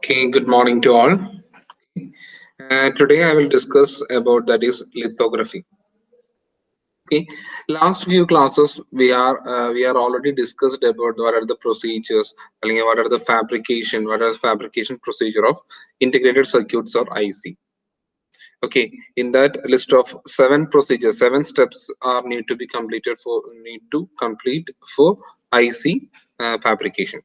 Okay, good morning to all. Today I will discuss about that is lithography. Okay, last few classes we are already discussed about what are the procedures, what are the fabrication, what are the fabrication procedure of integrated circuits or IC. Okay, in that list of seven procedures, seven steps are need to complete for IC fabrication.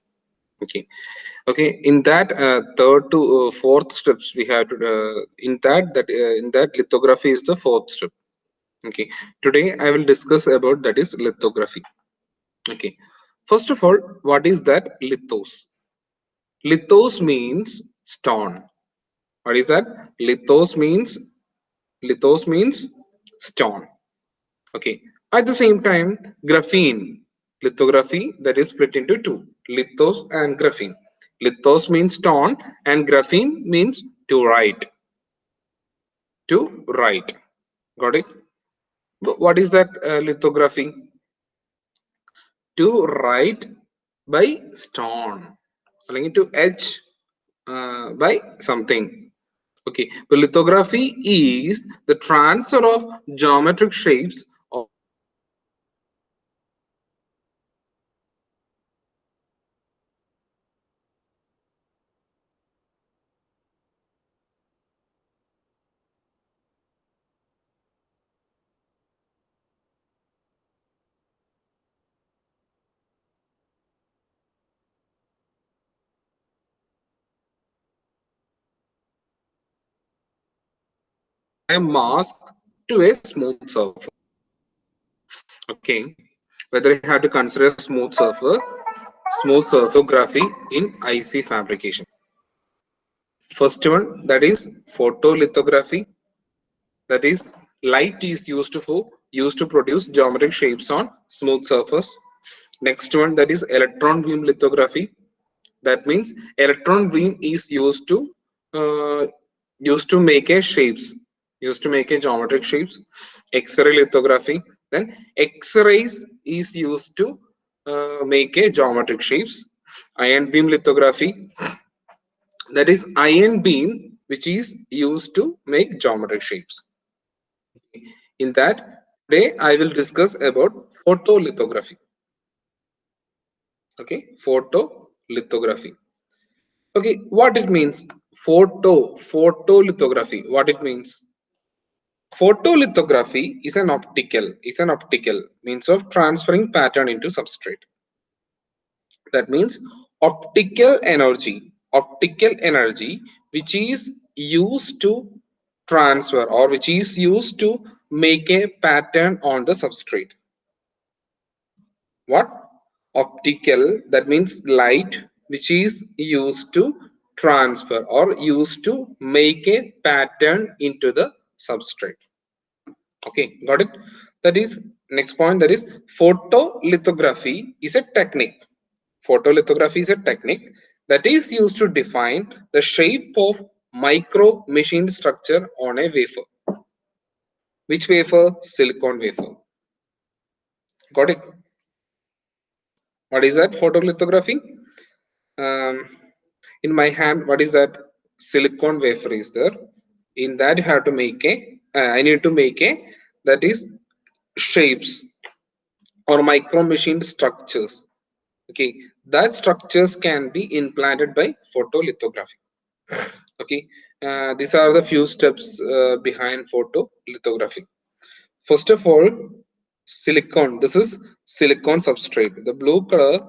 Okay, in that third to fourth steps we have to in that lithography is the fourth step. Okay, today I will discuss about that is lithography. Okay, first of all, what is that lithos? Lithos means stone. What is that? Lithos means stone. Okay, at the same time, graphene lithography, that is split into two, lithos and graphene. Lithos means stone and graphene means to write. To write. Got it? But what is that lithography? To write by stone. അല്ലെങ്കിൽ to etch by something. Okay, so lithography is the transfer of geometric shapes of a mask to a smooth surface. Okay, whether you have to consider smooth surface lithography in IC fabrication. First one, that is photolithography. That is, light is used to produce geometric shapes on smooth surface. Next one, that is electron beam lithography. That means electron beam is uh, used to make a shapes, used to make a geometric shapes. X-ray lithography. Then X-rays is used to make a geometric shapes. Ion beam lithography, that is ion beam which is used to make geometric shapes. In that, today I will discuss about photolithography. Okay, photolithography. Okay, what it means? Photolithography. What it means? Photolithography is an optical means of transferring pattern into substrate. That means optical energy which is used to transfer or which is used to make a pattern on the substrate. What? Optical, that means light which is used to transfer or used to make a pattern into the substrate. Okay, got it? That is next point, that is photolithography is a technique. Photolithography is a technique that is used to define the shape of micro machined structure on a wafer. Which wafer? Silicon wafer. Got it? What is that photolithography? um, in my hand, what is that? Silicon wafer is there. In that you have to make a I need to make a, that is, shapes or micro machined structures. Okay, that structures can be implanted by photolithography. Okay, these are the few steps behind photolithography. First of all, silicon, this is silicon substrate, the blue color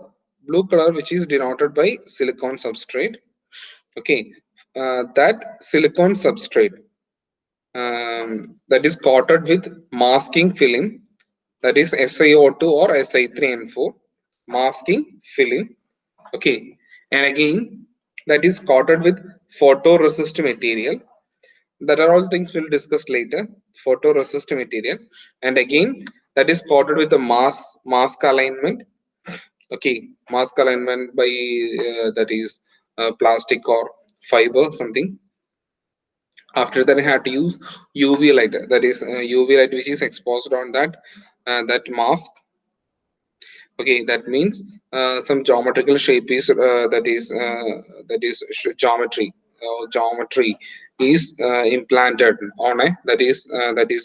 which is denoted by silicon substrate. Okay, that silicon substrate, that is coated with masking film, that is SiO2 or Si3N4 masking film. Okay, and again that is coated with photoresist material. That are all things we'll discuss later. Photoresist material, and again that is coated with a mask alignment. Okay, mask alignment by that is plastic or fiber something. After that I had to use UV light, that is UV light which is exposed on that mask. Okay, that means some geometrical shape is geometry. Geometry is implanted on a that is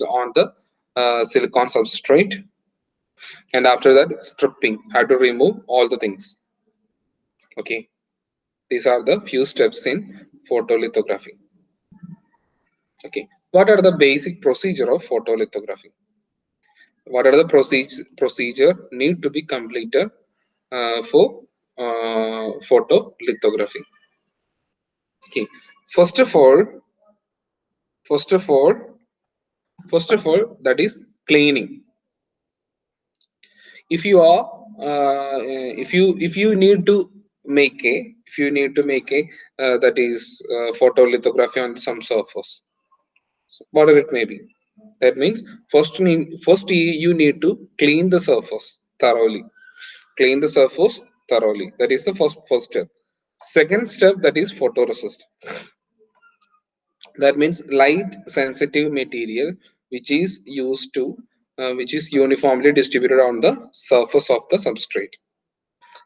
on the silicon substrate, and after that stripping, have to remove all the things. Okay, these are the few steps in photolithography. Okay, what are the basic procedure of photolithography? What are the procedure need to be completed for photolithography? Okay, first of all, first of all, first of all, that is cleaning. If you are if you need to make a that is photolithography on some surface, whatever it may be, that means first you need to clean the surface thoroughly. Clean the surface thoroughly. That is the first step. Second step, that is photoresist. That means light sensitive material which is used to which is uniformly distributed on the surface of the substrate.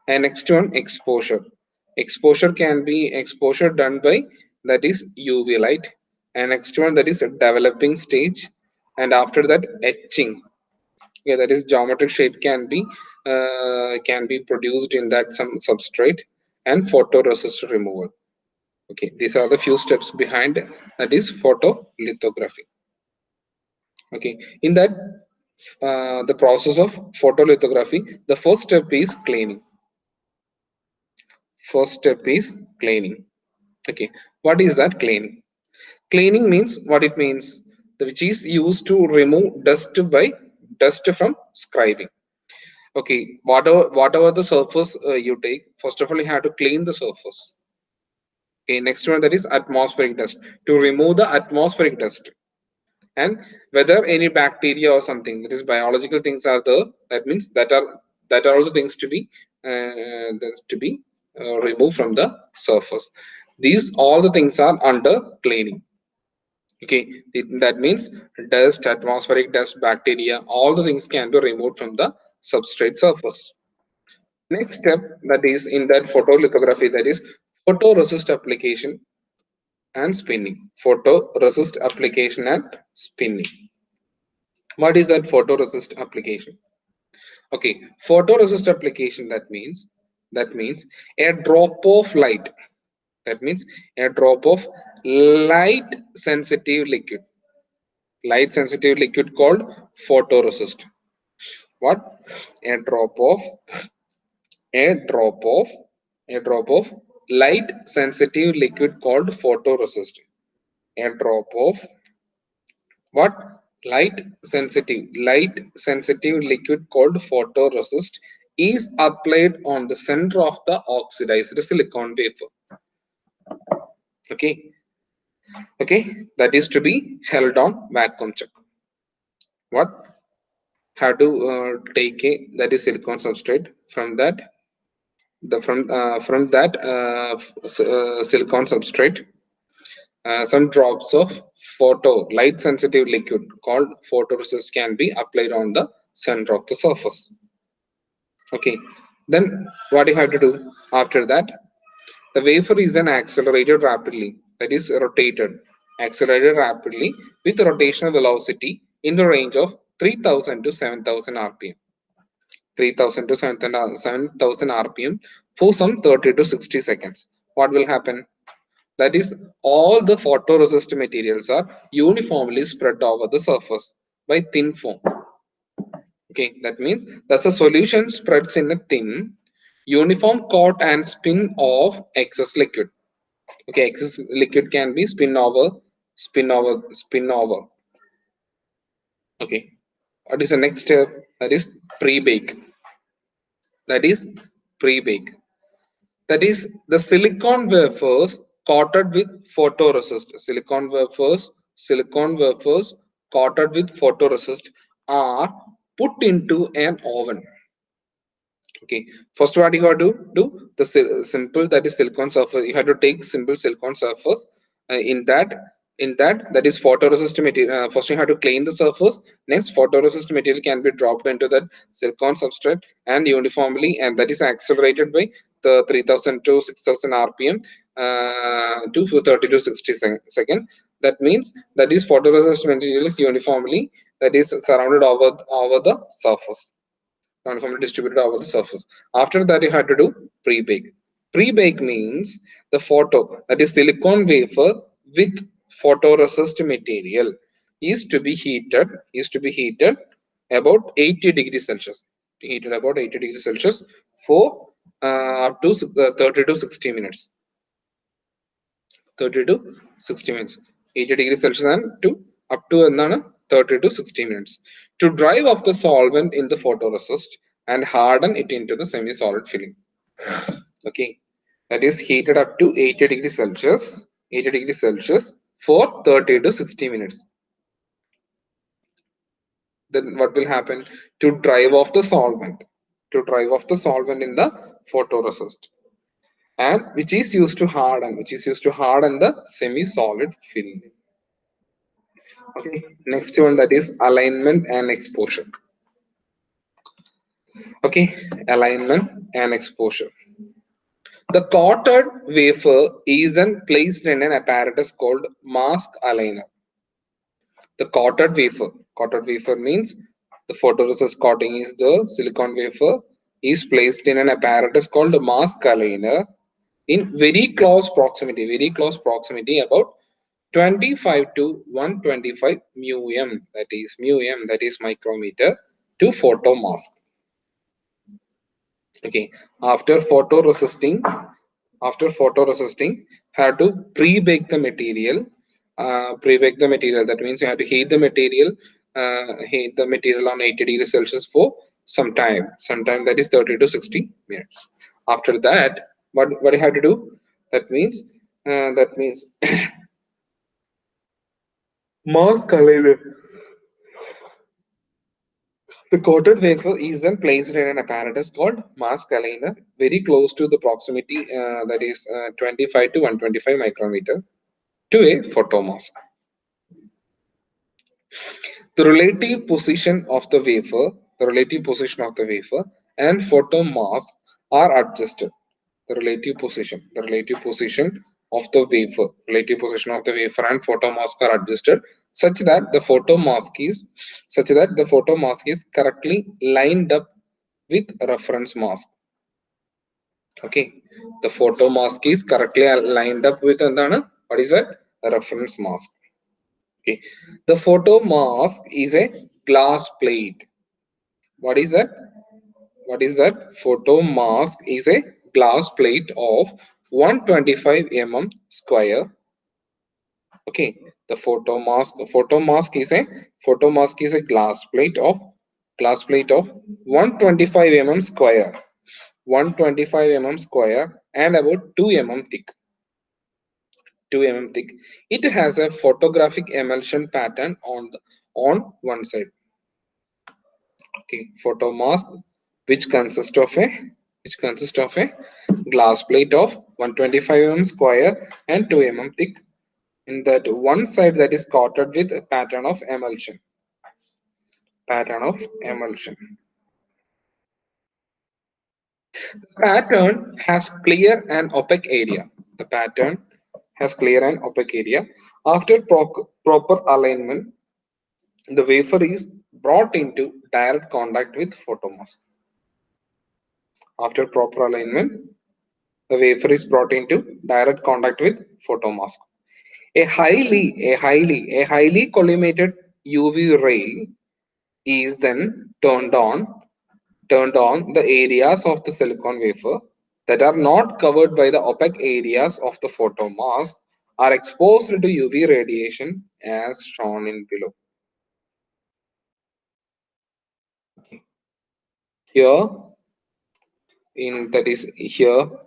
And next one, exposure. Exposure can be exposure done by, that is UV light. And next one, that is a developing stage. And after that, etching. Yeah, that is geometric shape can be produced in that some substrate. And photoresist removal. Okay, these are the few steps behind, that is photolithography. Okay, in that the process of photolithography, the first step is cleaning. First step is cleaning. Okay, what is that cleaning? Cleaning means what it means, which is used to remove dust from scribing. Okay, whatever the surface you take, first of all you have to clean the surface. Okay, next one, that is atmospheric dust, to remove the atmospheric dust. And whether any bacteria or something, that is biological things are there, that means that are all the things to be removed from the surface. These all the things are under cleaning. Okay, that means dust, atmospheric dust, bacteria, all the things can be removed from the substrate surface. Next step, that is in that photolithography, that is photoresist application and spinning. Photoresist application and spinning. What is that photoresist application? Okay, photoresist application, that means a drop of light. That means a drop of light sensitive liquid. Light sensitive liquid called photoresist. What? A drop of a drop of a drop of light sensitive liquid called photoresist. A drop of what? Light sensitive liquid called photoresist is applied on the center of the oxidized silicon wafer. Okay, that is to be held on vacuum check. What? Have to take a, that is silicon substrate, from that silicon substrate, some drops of light sensitive liquid called photoresist can be applied on the center of the surface. Okay, then what you have to do after that, the wafer is then accelerated rapidly, that is accelerated rapidly with rotational velocity in the range of 3000 to 7000 rpm. 3000 to 7000 rpm for some 30 to 60 seconds. What will happen? That is, all the photoresist materials are uniformly spread over the surface by thin film. Okay, that means thus a solution spreads in a thin, uniform coat and spin of excess liquid. Okay, excess liquid can be spin over. Okay, what is the next step? That is pre-bake. That is pre-bake. That is the silicon wafers coated with photoresist. Silicon wafers coated with photoresist are put into an oven. Okay, first what you have to do, simple, that is silicon surface. You have to take simple silicon surface. In that In that is photoresist material. First you have to clean the surface. Next, photoresist material can be dropped into that silicon substrate and uniformly, and that is accelerated by the 3000 to 6000 rpm to 30 to 60 second. That means that is photoresist material is uniformly, that is surrounded over the surface, uniformly distributed over the surface. After that, you have to do pre-bake. Pre-bake means the photo, that is silicon wafer with photoresist material is to be heated about 80 degrees Celsius. Heated about 80 degrees Celsius for up to 30 to 60 minutes. 30 to 60 minutes. 80 degrees Celsius and to up to 30 to 60 minutes to drive off the solvent in the photoresist and harden it into the semi-solid film. Okay, that is heated up to 80 degrees Celsius, 80 degrees Celsius for 30 to 60 minutes. Then what will happen? To drive off the solvent, in the photoresist, and which is used to harden the semi-solid film. Okay, next one, that is alignment and exposure. Okay, alignment and exposure. The coated wafer is then placed in an apparatus called mask aligner. The coated wafer means the photoresist coating is the silicon wafer is placed in an apparatus called mask aligner in very close proximity, about 25 to 125 μm, that is micrometer, to photo mask. Okay, after photoresisting, have to pre-bake the material. That means you have to heat the material on 80 degrees Celsius for some time. That is 30 to 60 minutes. After that, what you have to do? That means mask aligner. The coated wafer is then placed in an apparatus called mask aligner, very close to the proximity, that is 25 to 125 micrometer, to a photomask. The relative position of the wafer, and photomask are adjusted. The relative position of the wafer and photomask are adjusted such that the photomask is correctly lined up with reference mask. Okay, the photomask is correctly lined up with what is that? A reference mask. Okay, the photomask is a glass plate. What is that? Photomask is a glass plate of 125 mm square. Okay, the photomask is a glass plate of 125 mm square, 125 mm square, and about 2 mm thick. It has a photographic emulsion pattern on one side. Okay, photomask which consists of a glass plate of 125 mm square and 2 mm thick. In that one side, that is coated with a pattern of emulsion. Pattern has clear and opaque area. After proper alignment, the wafer is brought into direct contact with photomask. After proper alignment, the wafer is brought into direct contact with photomask. A highly collimated UV ray is then turned on the areas of the silicon wafer that are not covered by the opaque areas of the photomask are exposed to UV radiation as shown in below. Here,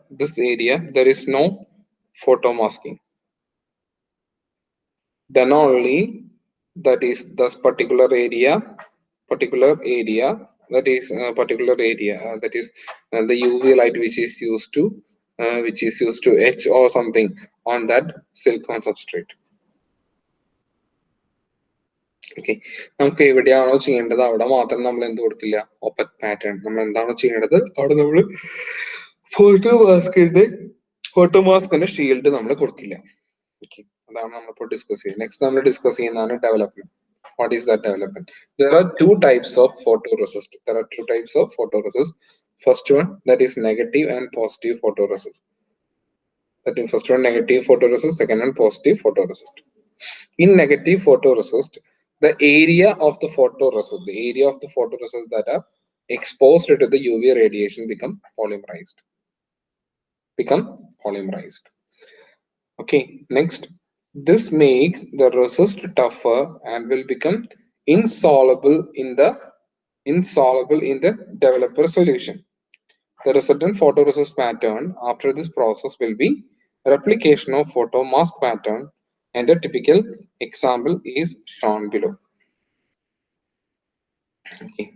this area, there is no photomasking. Then only, that is this particular area, that is the UV light which is used to etch or something on that silicon substrate. Okay, നമുക്ക് എവിടെയാണോ ചെയ്യേണ്ടത് അവിടെ മാത്രം നമ്മൾ എന്ത് കൊടുക്കില്ല, ഒപ്പക് pattern. നമ്മൾ എന്താണോ ചെയ്യേണ്ടത് അവിടെ നമ്മൾ ഫോട്ടോ മാസ്കിന്റെ ഷീൽഡ് നമ്മൾ കൊടുക്കില്ല. ഓക്കെ, അതാണ് നമ്മളിപ്പോൾ ഡിസ്കസ് ചെയ്യുന്നത്. നെക്സ്റ്റ് നമ്മൾ ഡിസ്കസ് ചെയ്യുന്നതാണ് development. What is that development? There are two types of photoresist. There are two types of photoresist. First one, that is negative and positive photoresist. That is first one negative photoresist, second one positive photoresist. In negative photoresist, the area of the photoresist, that are exposed to the UV radiation become polymerized. Okay, next, this makes the resist tougher and will become insoluble in the developer solution. The resultant photoresist pattern after this process will be replication of photo mask pattern, and a typical example is shown below. Okay,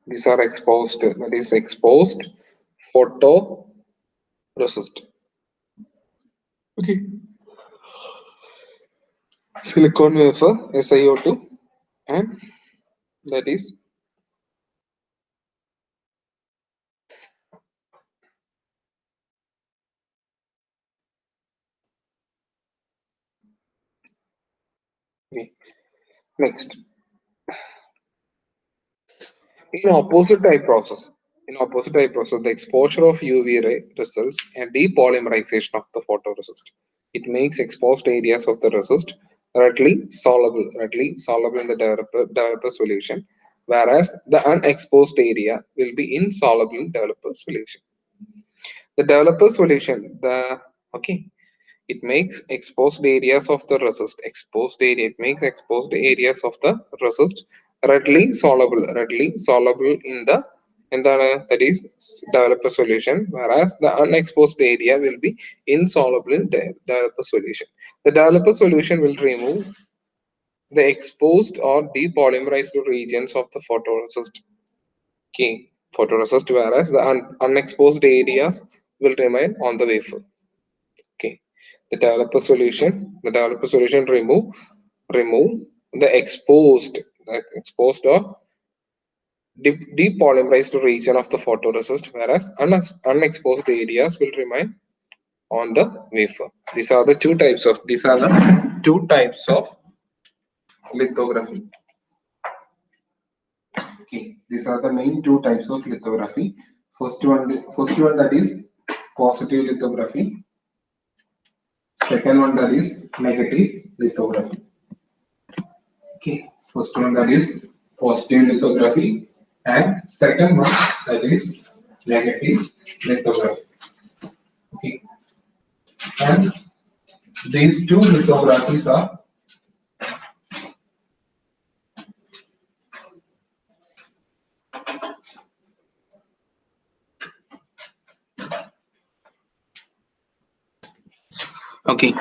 these are exposed, that is exposed photoresist. Okay, silicon wafer SiO2, and that is okay. Next, in opposite type process, the exposure of UV ray results in depolymerization of the photoresist. It makes exposed areas of the resist readily soluble in the developer solution, whereas the unexposed area will be insoluble in developer solution. The developer solution, okay, it makes exposed areas of the resist readily soluble in the that is developer solution, whereas the unexposed area will be insoluble in developer solution. The developer solution will remove the exposed or depolymerized regions of the photoresist, okay, whereas the unexposed areas will remain on the wafer. Okay, the developer solution remove the exposed or depolymerized region of the photoresist, whereas unexposed areas will remain on the wafer. These are the two types of lithography. Okay, these are the main two types of lithography. First one that is positive lithography. Second one that is negative lithography. Okay, first one that is positive lithography, and second one that is negative lithography. Okay, and these two lithographies are okay.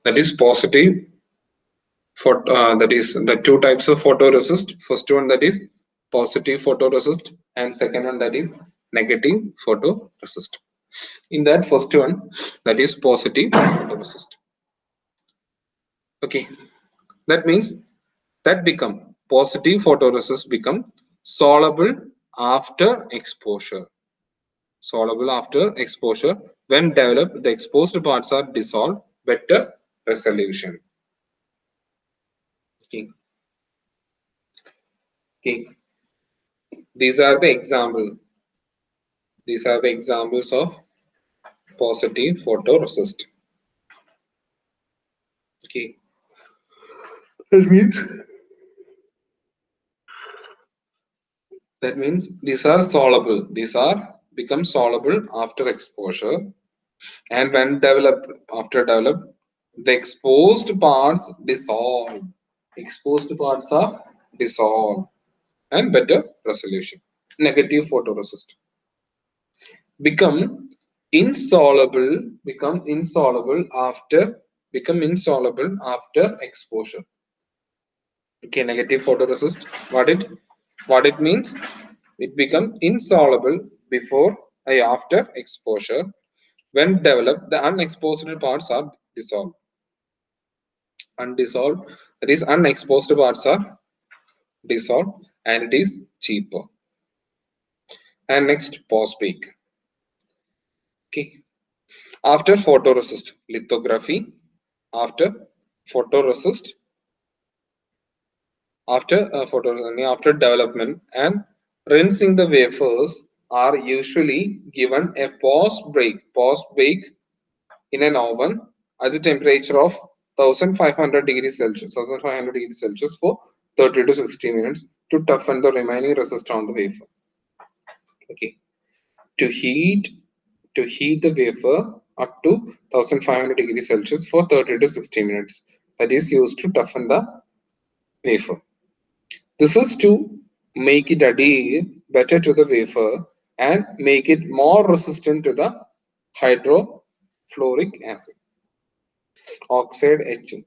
That is positive for that is the two types of photoresist. First one that is positive photoresist, and second one that is negative photoresist. In that first one, that is positive photoresist. Okay, that means that become positive photoresist become soluble after exposure. When developed, the exposed parts are dissolved. Better resolution. Okay. Okay. These are the examples of positive photoresist. Okay. That means these are soluble. These are become soluble after exposure, and when after developed, the exposed parts dissolve. Exposed parts are dissolved, and better resolution. Negative photoresist become insoluble after exposure. Okay, negative photoresist, what it means, it become insoluble before after exposure. When developed, the unexposed parts are dissolved. undissolved, that is unexposed parts are dissolved, and it is cheaper. And next, post bake. Okay, after photoresist lithography, after photoresist, after development and rinsing, the wafers are usually given a post bake in an oven at the temperature of 1500 degrees Celsius, 1500 degrees Celsius for 30 to 60 minutes to toughen the remaining resist on the wafer. Okay, to heat the wafer up to 1500 degrees Celsius for 30 to 60 minutes. That is used to toughen the wafer. This is to make it adhere better to the wafer and make it more resistant to the hydrofluoric acid. Oxide etching.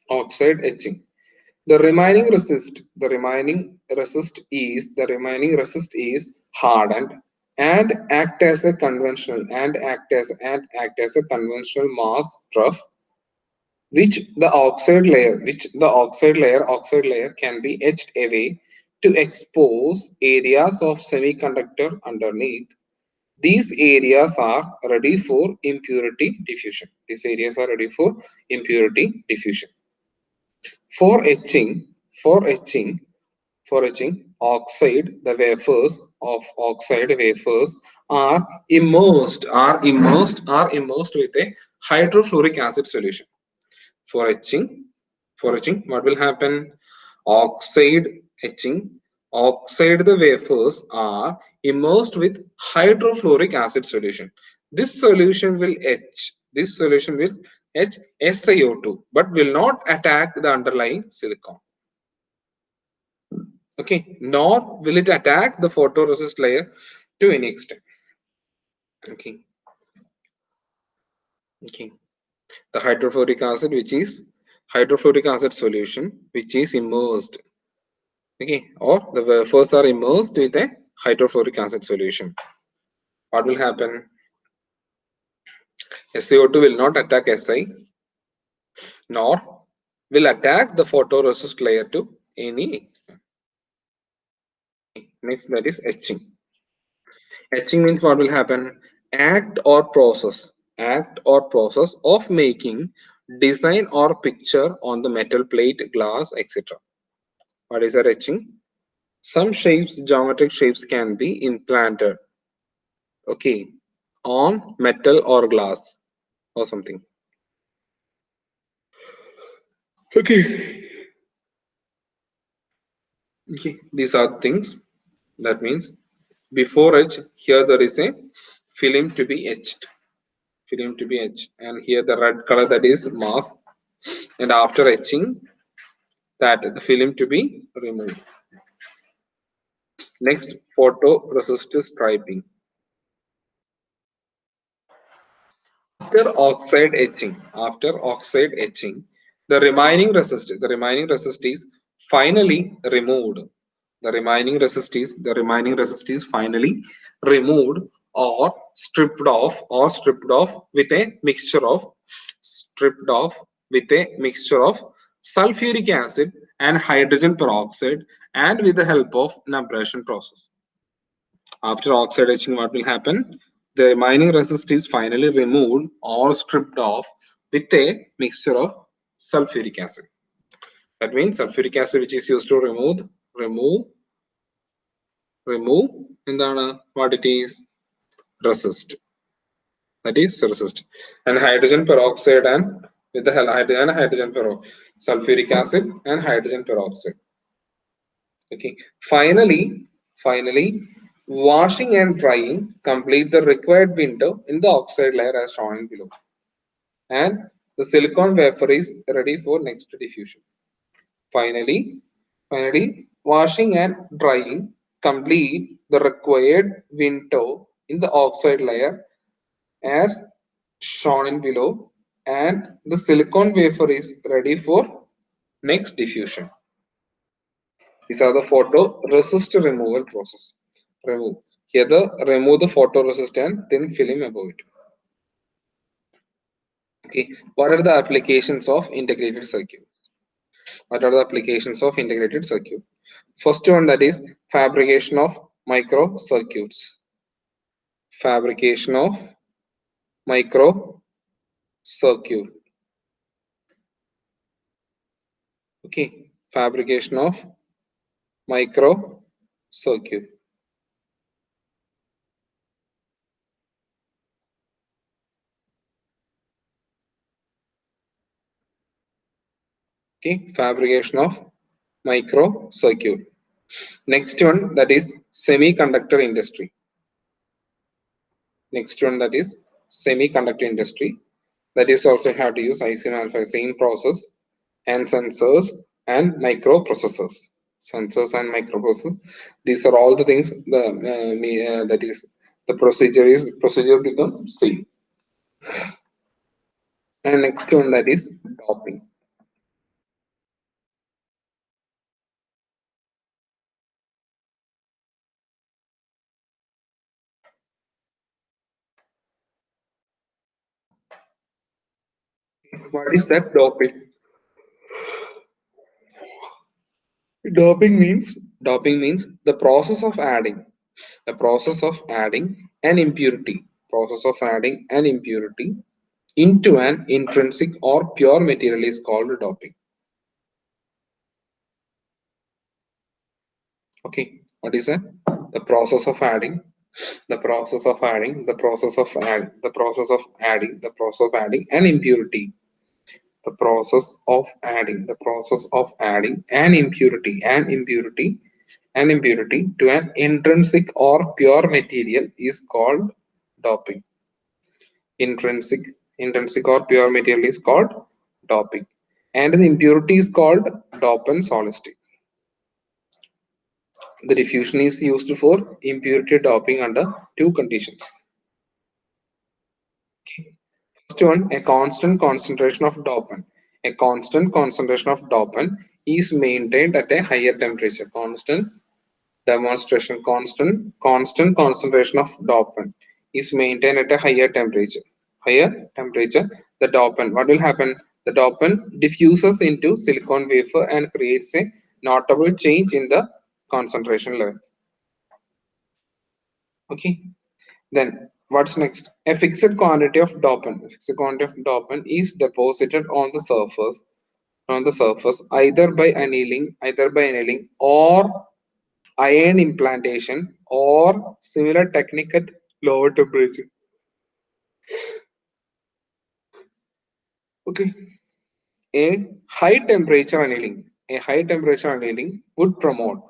Oxide etching. The remaining resist is hardened and act as a conventional mask trough, which the oxide layer can be etched away to expose areas of semiconductor underneath. These areas are ready for impurity diffusion. For etching, for etching, for etching, the wafers of oxide wafers are immersed with a hydrofluoric acid solution. For etching, what will happen? Oxide etching, oxide the wafers are immersed with hydrofluoric acid solution. This solution will etch SiO2 but will not attack the underlying silicon. Okay, nor will it attack the photoresist layer to any extent. Okay, okay. The hydrofluoric acid solution which is immersed. Okay, or the wafers are immersed with a hydrofluoric acid solution. What will happen? SiO2 will not attack Si, nor will attack the photoresist layer to any extent. Next, that is etching. Etching means what will happen? Act or process of making design or picture on the metal plate, glass, etc. What is that etching? Some shapes, geometric shapes can be implanted, okay, on metal or glass or something. Okay. Okay, these are things. That means before etch, here there is a film to be etched. And here the red color, that is mask, and after etching, that the film to be removed. Next, photoresist striping. After oxide etching, the remaining resist is finally removed. The remaining resist is finally removed or stripped off with a mixture of sulfuric acid and hydrogen peroxide, and with the help of an abrasion process. After oxide etching, what will happen? The remaining resist is finally removed or stripped off with a mixture of sulfuric acid. That means sulfuric acid, which is used to remove what it is? Resist. That is resist. And hydrogen peroxide, and with the hydrogen peroxide, sulfuric acid and hydrogen peroxide. Okay. Finally, washing and drying complete the required window in the oxide layer as shown below. And the silicon wafer is ready for next diffusion. Finally, washing and drying complete the required window in the oxide layer as shown in below, and the silicon wafer is ready for next diffusion. These are the photoresist removal process. Remove the photoresist and thin film above it. Okay, what are the applications of integrated circuit? What are the applications of integrated circuit? First one, that is fabrication of micro circuits. Fabrication of micro circuit. Okay, fabrication of micro circuit. Okay, fabrication of micro circuit. Next one, that is semiconductor industry. Next one, that is semiconductor industry. That is also have to use IC manufacturing process and sensors and microprocessors. Sensors and microprocessors. These are all the things. That is the procedure become same. And next one, that is doping. What is that doping? Doping means the process of adding an impurity into an intrinsic or pure material is called doping. Okay, what is that? The process of adding, the process of adding, the process of add, the process of adding, the process of adding an impurity, the process of adding, the process of adding an impurity to an intrinsic or pure material is called doping. Intrinsic or pure material is called doping, and the impurity is called dopant solistic. The diffusion is used for impurity doping under two conditions. First one, a constant concentration of dopant. A constant concentration of dopant is maintained at a higher temperature. Constant concentration of dopant is maintained at a higher temperature. The dopant, what will happen? The dopant diffuses into silicon wafer and creates a notable change in the concentration level. Okay, then what's next? A fixed quantity of dopant is deposited on the surface either by annealing or ion implantation or similar technique at lower temperature. Okay, a high temperature annealing would promote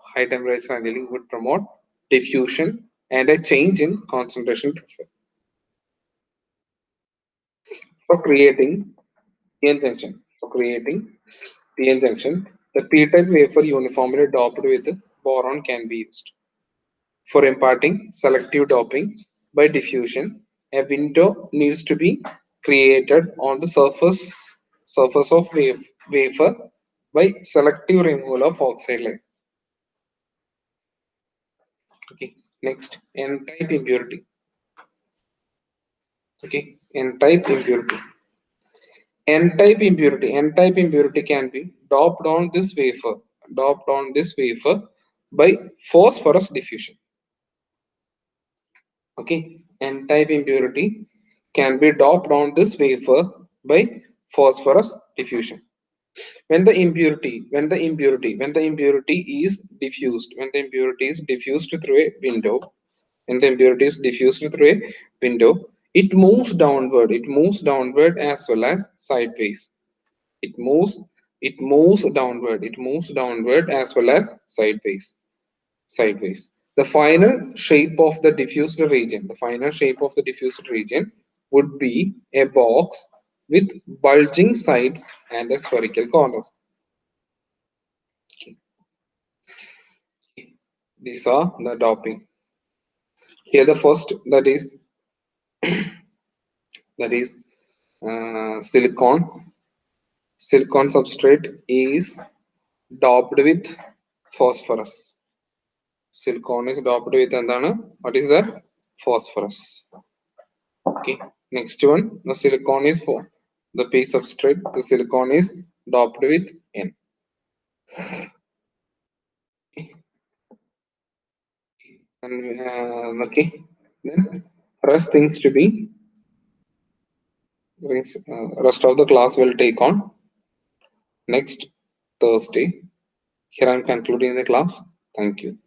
diffusion and a change in concentration profile for creating p-n junction. The p-type wafer uniformly doped with boron can be used. For imparting selective doping by diffusion, a window needs to be created on the surface of wafer by selective removal of oxide layer. Okay, next, n-type impurity. Okay, n-type impurity. N-type impurity can be doped on this wafer by phosphorus diffusion. Okay, n-type impurity can be doped on this wafer by phosphorus diffusion. When the impurity is diffused through a window, it moves downward as well as sideways. It moves downward as well as sideways. The final shape of the diffused region would be a box with bulging sides and a spherical corner. These are the doping. Here the first, that is silicon. Silicon substrate is doped with phosphorus. Silicon is doped with what is that? Phosphorus. Okay. Next one, the silicon is the P substrate, the silicon is doped with N. And okay, then rest things to be rest of the class will take on next Thursday. Here I am concluding the class. Thank you.